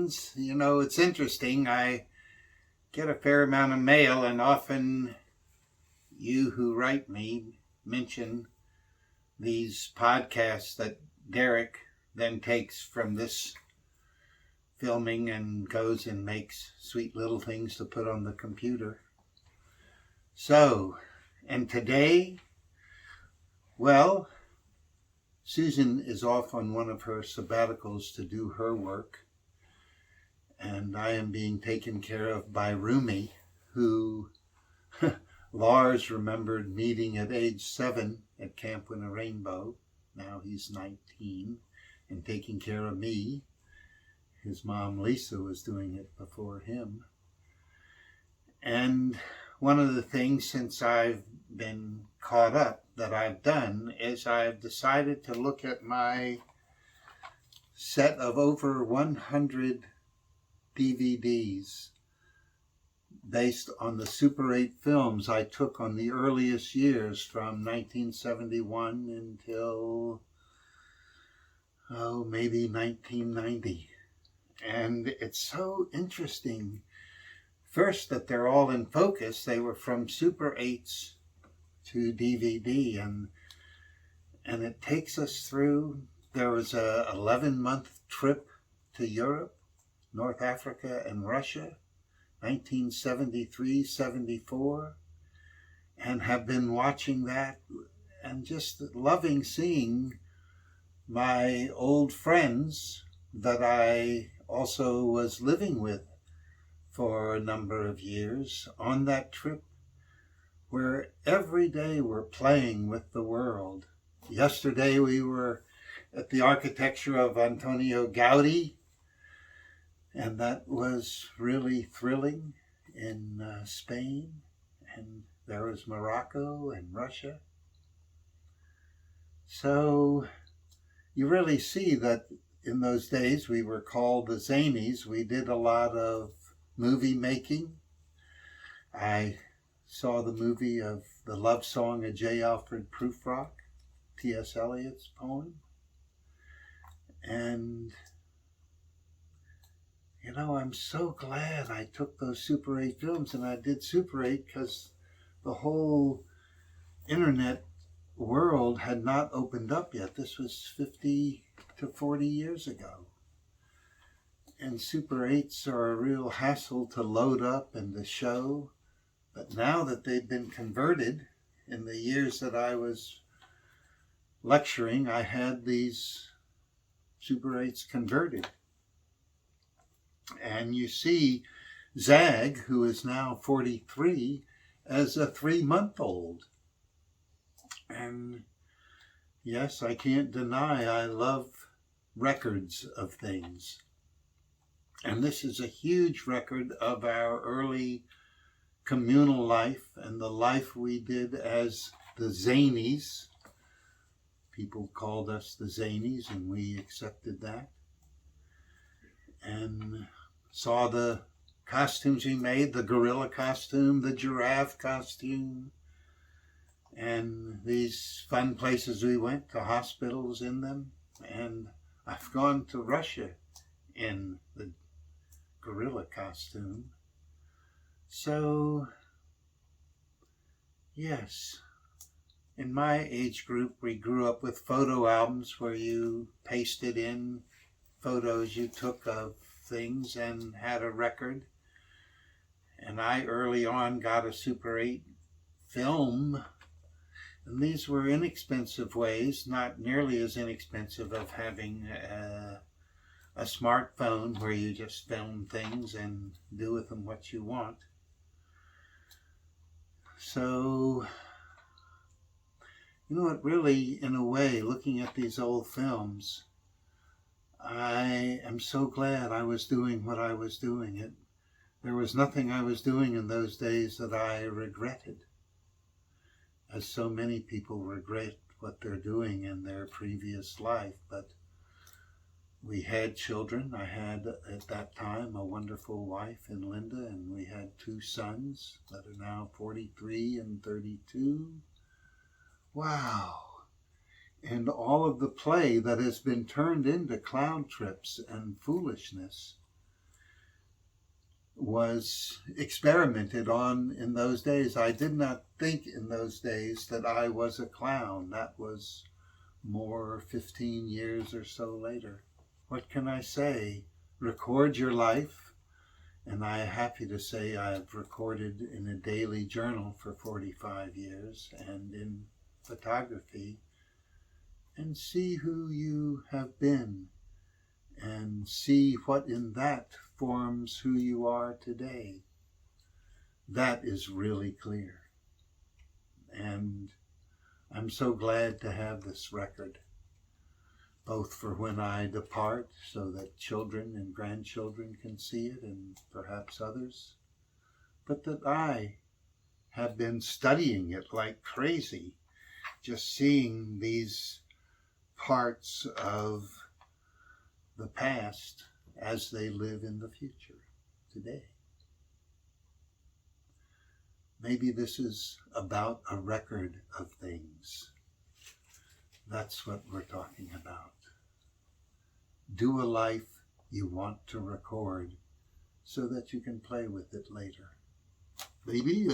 friends. You know, it's interesting. I get a fair amount of mail, and often you who write me mention these podcasts that Derek then takes from this filming and goes and makes sweet little things to put on the computer. So, and today, well, Susan is off on one of her sabbaticals to do her work, and I am being taken care of by Rumi, who Lars remembered meeting at age 7 at Camp Winter Rainbow. Now he's 19 and taking care of me. His mom Lisa was doing it before him. And one of the things since I've been caught up that I've done is I've decided to look at my set of over 100 DVDs based on the Super 8 films I took on the earliest years from 1971 until, maybe 1990. And it's so interesting. First, that they're all in focus. They were from Super 8s to DVD, and it takes us through. There was a 11-month trip to Europe, North Africa, and Russia, 1973, 74, and have been watching that and just loving seeing my old friends that I also was living with for a number of years on that trip, where every day we're playing with the world. Yesterday we were at the architecture of Antonio Gaudi, and that was really thrilling in Spain, and there was Morocco and Russia. So you really see that in those days we were called the Zanies. We did a lot of movie making. I saw the movie of the love song of J. Alfred Prufrock, T.S. Eliot's poem. And, you know, I'm so glad I took those Super 8 films, and I did Super 8 because the whole internet world had not opened up yet. This was 50 to 40 years ago. And Super 8s are a real hassle to load up and to show. But now that they've been converted, in the years that I was lecturing, I had these Super 8s converted. And you see Zag, who is now 43, as a 3-month-old. And yes, I can't deny I love records of things. And this is a huge record of our early communal life and the life we did as the Zanies. People called us the Zanies, and we accepted that. And saw the costumes we made, the gorilla costume, the giraffe costume, and these fun places we went to, hospitals in them. And I've gone to Russia in the gorilla costume. So, yes, in my age group, we grew up with photo albums where you pasted in photos you took of things and had a record. And I early on got a Super 8 film. And these were inexpensive ways, not nearly as inexpensive of having a smartphone where you just film things and do with them what you want. So, you know what, really, in a way, looking at these old films, I am so glad I was doing what I was doing. There was nothing I was doing in those days that I regretted, as so many people regret what they're doing in their previous life. But we had children. I had, at that time, a wonderful wife in Linda, and we had 2 sons that are now 43 and 32. Wow. And all of the play that has been turned into clown trips and foolishness was experimented on in those days. I did not think in those days that I was a clown. That was more 15 years or so later. What can I say? Record your life. And I'm happy to say I've recorded in a daily journal for 45 years and in photography, and see who you have been and see what in that forms who you are today. That is really clear. And I'm so glad to have this record, both for when I depart so that children and grandchildren can see it and perhaps others, but that I have been studying it like crazy, just seeing these parts of the past as they live in the future today. Maybe this is about a record of things. That's what we're talking about. Do a life you want to record so that you can play with it later. Baby.